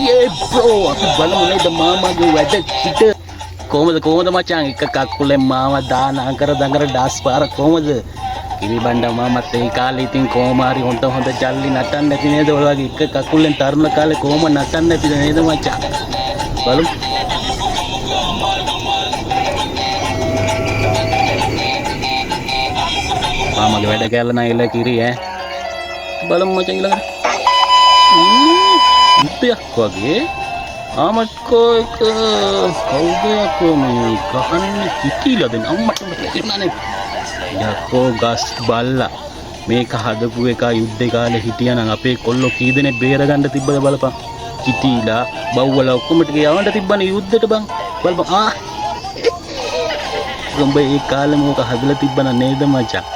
bro අපි බලමු නේද මාමාගේ වැඩ පිට කොහමද මචං එක කකුලෙන් මාමා දාන අඟර දඟර ඩාස් පාර කොහමද කිරිබණ්ඩ මාමත් ඒ කාලේ ඉතින් කොහම හරි හොඳ ජල්ලි නටන්න නැති නේද ඔය වගේ එක කකුලෙන් තරුණ කාලේ කොහම නටන්න නැතිද නේද මචං බලමු මාමාගේ වැඩ කැල්ල නයිල කිරි ඈ බලමු මචං ඊළඟට ඉතියක් වගේ ආමත්කෝ එක කවුද යකෝ මේ ගහන්නේ කිකිලා දෙන අම්මට තේරුණා නේ යකෝ ගස් බල්ලා මේක හදපු එක යුද්ධේ කාලේ හිටියානම් අපේ කොල්ලෝ කී දෙනෙක් බේරගන්න තිබ්බද බලපන් කිටිලා බව්වලා ඔක්කොම ටික යවන්න තිබ්බනේ යුද්ධෙට බං බලපන් ගොම්බේ ඒ කාලේ මොක හදලා තිබ්බන නේද මචං